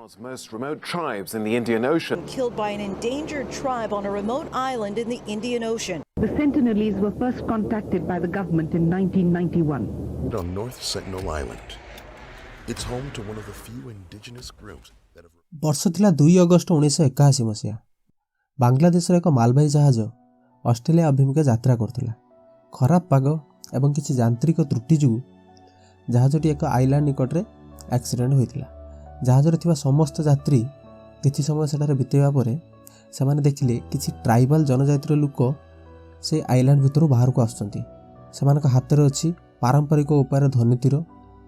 world's most remote tribes in the Indian Ocean. Killed by an endangered tribe on a remote island in the Indian Ocean. The Sentinelese were first contacted by the government in 1991. On North Sentinel Island, it's home to one of the few indigenous groups that have... ବର୍ଷ ଥିଲା 2 August 1981 ମସିହା। ବାଂଲାଦେଶର ଏକ ମାଲବାହୀ ଜାହାଜ Australia ଅଭିମୁଖେ ଯାତ୍ରା କରୁଥିଲା। ଖରାପ ପାଗ ଏବଂ କିଛି ଯାନ୍ତ୍ରିକ ତ୍ରୁଟି ଯୋଗୁଁ ଜାହାଜଟି ଏକ ଆଇଲ୍ୟାଣ୍ଡ ନିକଟରେ ଆକ୍ସିଡେଣ୍ଟ ହୋଇଥିଲା। ଜାହାଜରେ ଥିବା ସମସ୍ତ ଯାତ୍ରୀ କିଛି ସମୟ ସେଠାରେ ବିତାଇବା ପରେ ସେମାନେ ଦେଖିଲେ କିଛି ଟ୍ରାଇବାଲ ଜନଜାତିର ଲୋକ ସେ ଆଇଲ୍ୟାଣ୍ଡ ଭିତରୁ ବାହାରକୁ ଆସୁଛନ୍ତି। ସେମାନଙ୍କ ହାତରେ ଅଛି ପାରମ୍ପରିକ ଉପାୟରେ ଧନୁତୀର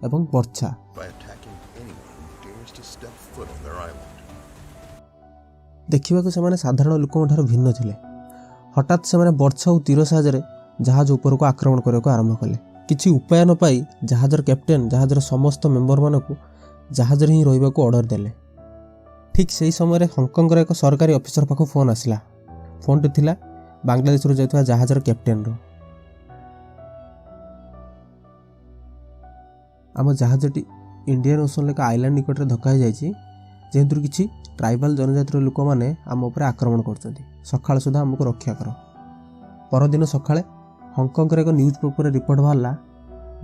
ଏବଂ ବର୍ଚ୍ଛା। ଦେଖିବାକୁ ସେମାନେ ସାଧାରଣ ଲୋକଙ୍କ ଠାରୁ ଭିନ୍ନ ଥିଲେ। ହଠାତ୍ ସେମାନେ ବର୍ଚ୍ଛା ଓ ତୀର ସାହାଯ୍ୟରେ ଜାହାଜ ଉପରକୁ ଆକ୍ରମଣ କରିବାକୁ ଆରମ୍ଭ କଲେ। କିଛି ଉପାୟ ନ ପାଇ ଜାହାଜର କ୍ୟାପ୍ଟେନ୍ ଜାହାଜର ସମସ୍ତ ମେମ୍ବରମାନଙ୍କୁ ଜାହାଜରେ ହିଁ ରହିବାକୁ ଅର୍ଡ଼ର ଦେଲେ। ଠିକ୍ ସେହି ସମୟରେ ହଂକଂର ଏକ ସରକାରୀ ଅଫିସର ପାଖକୁ ଫୋନ୍ ଆସିଲା। ଫୋନ୍ଟି ଥିଲା ବାଂଲାଦେଶରୁ ଯାଇଥିବା ଜାହାଜର କ୍ୟାପ୍ଟେନ୍ର। ଆମ ଜାହାଜଟି ଇଣ୍ଡିଆନ୍ ଓସନ୍ର ଏକ ଆଇଲ୍ୟାଣ୍ଡ ନିକଟରେ ଧକ୍କା ହୋଇଯାଇଛି, ଯେହେତୁ କିଛି ଟ୍ରାଇବାଲ ଜନଜାତିର ଲୋକମାନେ ଆମ ଉପରେ ଆକ୍ରମଣ କରୁଛନ୍ତି। ସକାଳ ସୁଦ୍ଧା ଆମକୁ ରକ୍ଷା କର। ପରଦିନ ସକାଳେ ହଂକଂର ଏକ ନ୍ୟୁଜ୍ ପେପରରେ ରିପୋର୍ଟ ବାହାରିଲା,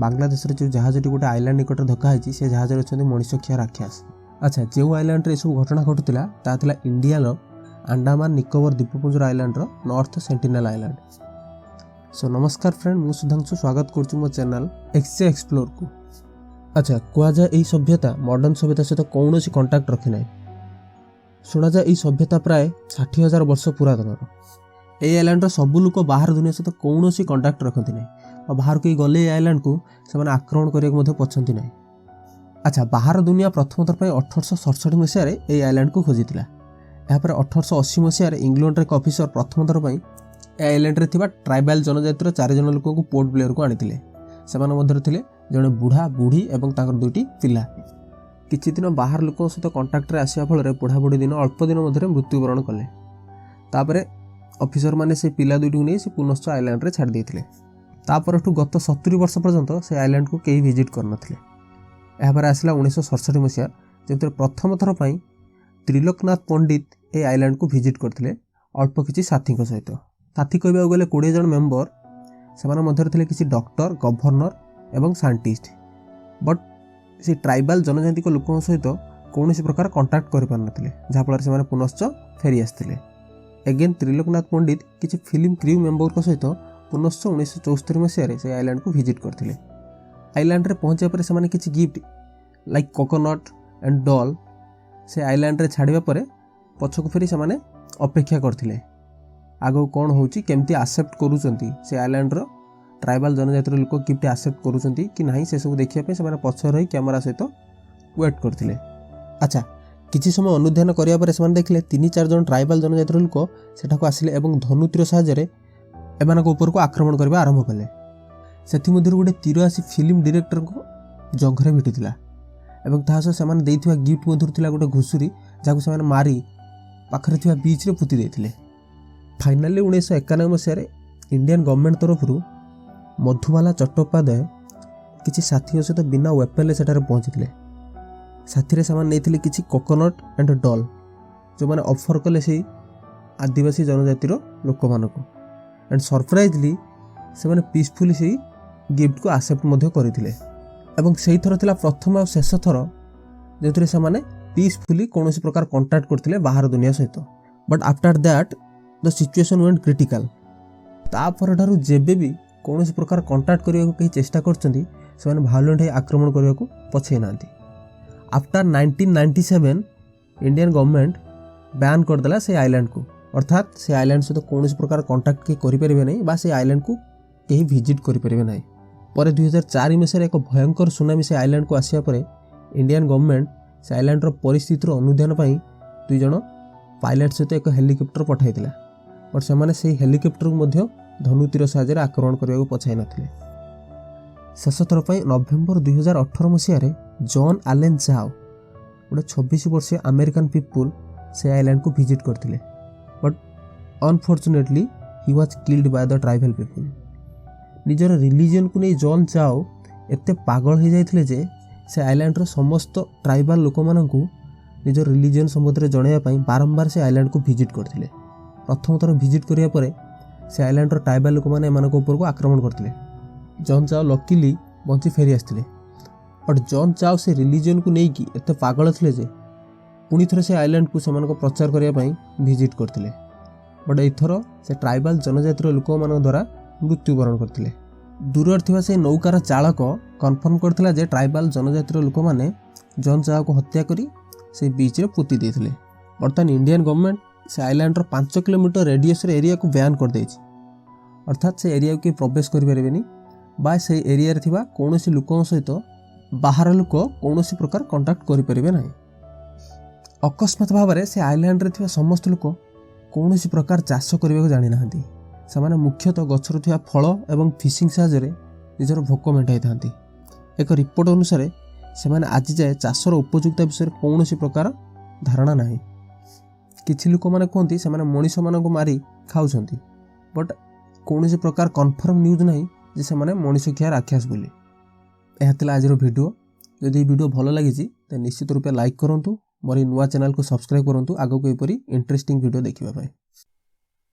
ବାଂଲାଦେଶରେ ଯେଉଁ ଜାହାଜଟି ଗୋଟେ ଆଇଲ୍ୟାଣ୍ଡ ନିକଟରେ ଧକ୍କା ହୋଇଛି ସେ ଜାହାଜରେ ଅଛନ୍ତି ମଣିଷଖିଆ ରାକ୍ଷସ। ଆଚ୍ଛା, ଯେଉଁ ଆଇଲ୍ୟାଣ୍ଡରେ ଏସବୁ ଘଟଣା ଘଟୁଥିଲା ତାହା ଥିଲା ଇଣ୍ଡିଆର ଆଣ୍ଡାମାନ ନିକୋବର ଦ୍ୱୀପପୁଞ୍ଜର ଆଇଲ୍ୟାଣ୍ଡର ନର୍ଥ ସେଣ୍ଟିନେଲ୍ ଆଇଲ୍ୟାଣ୍ଡ। ସୋ ନମସ୍କାର ଫ୍ରେଣ୍ଡ, ମୁଁ ସୁଧାଂଶୁ ସ୍ୱାଗତ କରୁଛି ମୋ ଚ୍ୟାନେଲ ଏକ୍ସେ ଏକ୍ସପ୍ଲୋରକୁ। ଆଚ୍ଛା, କୁହାଯାଏ ଏହି ସଭ୍ୟତା ମଡ଼ର୍ଣ୍ଣ ସଭ୍ୟତା ସହିତ କୌଣସି କଣ୍ଟାକ୍ଟ ରଖିନାହିଁ। ଶୁଣାଯାଏ ଏହି ସଭ୍ୟତା ପ୍ରାୟ 60,000 ବର୍ଷ ପୁରାତନର। ଏହି ଆଇଲ୍ୟାଣ୍ଡର ସବୁ ଲୋକ ବାହାର ଦୁନିଆ ସହିତ କୌଣସି କଣ୍ଟାକ୍ଟ ରଖନ୍ତି ନାହିଁ ଆଉ ବାହାରକୁ ଗଲେ ଏହି ଆଇଲ୍ୟାଣ୍ଡକୁ ସେମାନେ ଆକ୍ରମଣ କରିବାକୁ ମଧ୍ୟ ପଛନ୍ତି ନାହିଁ। ଆଚ୍ଛା, ବାହାର ଦୁନିଆ ପ୍ରଥମ ଥର ପାଇଁ 1867 ମସିହାରେ ଏହି ଆଇଲ୍ୟାଣ୍ଡକୁ ଖୋଜିଥିଲା। ଏହାପରେ 1880 ମସିହାରେ ଇଂଲଣ୍ଡର ଏକ ଅଫିସର ପ୍ରଥମ ଥର ପାଇଁ ଏହି ଆଇଲ୍ୟାଣ୍ଡରେ ଥିବା ଟ୍ରାଇବାଲ ଜନଜାତିର 4 ଜଣ ଲୋକଙ୍କୁ ପୋର୍ଟ ବ୍ଲେୟରକୁ ଆଣିଥିଲେ। ସେମାନଙ୍କ ମଧ୍ୟରେ ଥିଲେ ଜଣେ ବୁଢ଼ା ବୁଢ଼ୀ ଏବଂ ତାଙ୍କର 2ଟି ପିଲା। କିଛି ଦିନ ବାହାର ଲୋକଙ୍କ ସହିତ କଣ୍ଟାକ୍ଟରେ ଆସିବା ଫଳରେ ବୁଢ଼ାବୁଢ଼ୀ ଅଳ୍ପ ଦିନ ମଧ୍ୟରେ ମୃତ୍ୟୁବରଣ କଲେ। ତାପରେ ଅଫିସରମାନେ ସେ ପିଲା 2ଟିକୁ ନେଇ ସେ ପୁନଶ୍ଚ ଆଇଲ୍ୟାଣ୍ଡରେ ଛାଡ଼ି ଦେଇଥିଲେ। ତାପରଠୁ ଗତ 70 ବର୍ଷ ପର୍ଯ୍ୟନ୍ତ ସେ ଆଇଲ୍ୟାଣ୍ଡକୁ କେହି ଭିଜିଟ୍ କରିନଥିଲେ। ଏହାପରେ ଆସିଲା 1967 ମସିହା, ଯେଉଁଥିରେ ପ୍ରଥମ ଥର ପାଇଁ ତ୍ରିଲୋକନାଥ ପଣ୍ଡିତ ଏହି ଆଇଲ୍ୟାଣ୍ଡକୁ ଭିଜିଟ୍ କରିଥିଲେ ଅଳ୍ପ କିଛି ସାଥୀଙ୍କ ସହିତ। ସାଥୀ କହିବାକୁ ଗଲେ 20 ଜଣ ମେମ୍ବର। ସେମାନଙ୍କ ମଧ୍ୟରେ ଥିଲେ କିଛି ଡକ୍ଟର, ଗଭର୍ଣ୍ଣର ଏବଂ ସାଇଣ୍ଟିଷ୍ଟ। ବଟ୍ ସେ ଟ୍ରାଇବାଲ ଜନଜାତିକ ଲୋକଙ୍କ ସହିତ କୌଣସି ପ୍ରକାର କଣ୍ଟାକ୍ଟ କରିପାରିନଥିଲେ, ଯାହାଫଳରେ ସେମାନେ ପୁନଶ୍ଚ ଫେରି ଆସିଥିଲେ। ଏଗେନ୍ ତ୍ରିଲୋକନାଥ ପଣ୍ଡିତ କିଛି ଫିଲ୍ମ କ୍ରିଉ ମେମ୍ବରଙ୍କ ସହିତ ପୁନଶ୍ଚ 1974 ମସିହାରେ ସେ ଆଇଲ୍ୟାଣ୍ଡକୁ ଭିଜିଟ୍ କରିଥିଲେ। ଆଇଲ୍ୟାଣ୍ଡରେ ପହଞ୍ଚିବା ପରେ ସେମାନେ କିଛି gift like coconut and dull ସେ ଆଇଲ୍ୟାଣ୍ଡରେ ଛାଡ଼ିବା ପରେ ପଛକୁ ଫେରି ସେମାନେ ଅପେକ୍ଷା କରିଥିଲେ ଆଗକୁ କ'ଣ ହେଉଛି, କେମିତି ଆକ୍ସେପ୍ଟ କରୁଛନ୍ତି ସେ ଆଇଲ୍ୟାଣ୍ଡର ଟ୍ରାଇବାଲ ଜନଜାତିର ଲୋକ ଗିଫ୍ଟ ଆକ୍ସେପ୍ଟ କରୁଛନ୍ତି କି ନାହିଁ ସେସବୁ ଦେଖିବା ପାଇଁ ସେମାନେ ପଛରେ ରହି କ୍ୟାମେରା ସହିତ ୱେଟ୍ କରିଥିଲେ। ଆଚ୍ଛା, କିଛି ସମୟ ଅନୁଧ୍ୟାନ କରିବା ପରେ ସେମାନେ ଦେଖିଲେ 3-4 ଜଣ ଟ୍ରାଇବାଲ ଜନଜାତିର ଲୋକ ସେଠାକୁ ଆସିଲେ ଏବଂ ଧନୁତୀର ସାହାଯ୍ୟରେ ଏମାନଙ୍କ ଉପରକୁ ଆକ୍ରମଣ କରିବା ଆରମ୍ଭ କଲେ। ସେଥିମଧ୍ୟରୁ ଗୋଟେ ତୀର ଆସି ଫିଲ୍ମ ଡିରେକ୍ଟରଙ୍କ ଜଙ୍ଘରେ ଭେଟିଥିଲା ଏବଂ ତାହା ସହ ସେମାନେ ଦେଇଥିବା ଗିଫ୍ଟ ମଧ୍ୟରୁ ଥିଲା ଗୋଟେ ଘୁଷୁରୀ, ଯାହାକୁ ସେମାନେ ମାରି ପାଖରେ ଥିବା ବିଚ୍ରେ ପୋତି ଦେଇଥିଲେ। ଫାଇନାଲି 1991 ମସିହାରେ ଇଣ୍ଡିଆନ୍ ଗଭର୍ଣ୍ଣମେଣ୍ଟ ତରଫରୁ ମଧୁବାଲା ଚଟ୍ଟୋପାଧ୍ୟାୟ କିଛି ସାଥୀଙ୍କ ସହିତ ବିନା ୱେପନରେ ସେଠାରେ ପହଞ୍ଚିଥିଲେ। ସାଥିରେ ସେମାନେ ନେଇଥିଲେ କିଛି କୋକୋନଟ୍ ଆଣ୍ଡ ଡଲ୍, ଯେଉଁମାନେ ଅଫର୍ କଲେ ସେଇ ଆଦିବାସୀ ଜନଜାତିର ଲୋକମାନଙ୍କୁ। ଆଣ୍ଡ ସରପ୍ରାଇଜଲି ସେମାନେ ପିସଫୁଲି ସେଇ ଗିଫ୍ଟକୁ ଆକ୍ସେପ୍ଟ ମଧ୍ୟ କରିଥିଲେ। ଏବଂ ସେଇଥର ଥିଲା ପ୍ରଥମ ଆଉ ଶେଷ ଥର ଯେଉଁଥିରେ ସେମାନେ ପିସଫୁଲି କୌଣସି ପ୍ରକାର କଣ୍ଟାକ୍ଟ କରିଥିଲେ ବାହାର ଦୁନିଆ ସହିତ। But after that the situation went critical. ତାପରଠାରୁ ଯେବେ ବି କୌଣସି ପ୍ରକାର କଣ୍ଟାକ୍ଟ କରିବାକୁ କେହି ଚେଷ୍ଟା କରିଛନ୍ତି, ସେମାନେ ଭାয়োଲେଣ୍ଟ ହୋଇ ଆକ୍ରମଣ କରିବାକୁ ପଛେଇ ନାହାନ୍ତି। ଆଫ୍ଟର 1997 ଇଣ୍ଡିଆନ୍ ଗଭର୍ଣ୍ଣମେଣ୍ଟ ବ୍ୟାନ୍ କରିଦେଲା ସେ ଆଇଲ୍ୟାଣ୍ଡକୁ, ଅର୍ଥାତ୍ ସେ ଆଇଲ୍ୟାଣ୍ଡ ସହିତ କୌଣସି ପ୍ରକାର କଣ୍ଟାକ୍ଟ କେହି କରିପାରିବେ ନାହିଁ ବା ସେ ଆଇଲ୍ୟାଣ୍ଡକୁ କେହି ଭିଜିଟ୍ କରିପାରିବେ ନାହିଁ। ପରେ 2004 ମସିହାରେ ଏକ ଭୟଙ୍କର ସୁନାମି ସେ ଆଇଲ୍ୟାଣ୍ଡକୁ ଆସିବା ପରେ ଇଣ୍ଡିଆନ୍ ଗଭର୍ଣ୍ଣମେଣ୍ଟ ସେ ଆଇଲ୍ୟାଣ୍ଡର ପରିସ୍ଥିତିର ଅନୁଧ୍ୟାନ ପାଇଁ 2 ଜଣ ପାଇଲଟ ସହିତ ଏକ ହେଲିକପ୍ଟର ପଠାଇଥିଲା। ବଟ୍ ସେମାନେ ସେହି ହେଲିକପ୍ଟରକୁ ମଧ୍ୟ ଧନୁତୀର ସାହାଯ୍ୟରେ ଆକ୍ରମଣ କରିବାକୁ ପଛାଇ ନଥିଲେ। ଶେଷ ଥର ପାଇଁ ନଭେମ୍ବର 2018 ମସିହାରେ ଜନ୍ ଆଲେନ୍ ଚାଓ ଗୋଟେ 26 ବର୍ଷୀୟ ଆମେରିକାନ୍ ପିପୁଲ୍ ସେ ଆଇଲ୍ୟାଣ୍ଡକୁ ଭିଜିଟ୍ କରିଥିଲେ। But unfortunately he was killed Bai the tribal people. ନିଜର ରିଲିଜିଅନ୍କୁ ନେଇ ଜନ୍ ଚାଓ ଏତେ ପାଗଳ ହୋଇଯାଇଥିଲେ ଯେ ସେ ଆଇଲ୍ୟାଣ୍ଡର ସମସ୍ତ ଟ୍ରାଇବାଲ ଲୋକମାନଙ୍କୁ निज रिलीजियन सम्बन्ध जणाइवाई बारंबार से आइलैंड को विजिट करते। प्रथम थर विजिट करिया परे से आइलैंडर ट्राइबल लोक मैंने उपरको आक्रमण करते। जॉन चाओ लकीली बंची फेरी आसते। बट जॉन चाओ से रिलीजियन को लेकिन एत पागल थे जे पुणी थे से आइलैंड को सेमान प्रचार करने विजिट करते। बट एथर से ट्राइबल जनजातिर लोक मान द्वारा मृत्युवरण करते। दूर थिबा से नौकार चालक कन्फर्म करथिला जे ट्राइबल जनजातिर लोक मैंने जॉन चाओ को हत्या करी से बीच रे पोती देथिले। बर्तमान इंडियन गवर्नमेंट से आइलैंडर 5 किलोमीटर रेडियस एरिया को बैन कर देछि। अर्थात से एरिया को प्रवेश करें बा से एरिया रे थिबा कौनसी लोक सहित बाहर लोक कौनसी प्रकार कंटाक्ट करें ना। अकस्मात भाव में से आइलैंड रे थिबा समस्त लोक कौनसी प्रकार चाष करने को जानी ना। से मुख्यतः गछर थिबा फल एवं फिशिंग साहाय्य निजर भोक मेटाई था। एक रिपोर्ट अनुसार से आज जाए चाषर उपयुक्ता विषय कौनसी प्रकार धारणा ना। किछि लोक माने कहते से मनीष मान मारी खाऊँ। बट कौन प्रकार कन्फर्म न्यूज ना जे से मनीष खिया राक्षस बोली। यह आज वीडियो। जदि वीडियो भल लगी तो निश्चित रूपे लाइक करूँ। मोर नुआ चैनल को सब्सक्राइब करूँ आगक एपरी इंटरेस्टिंग वीडियो देखा।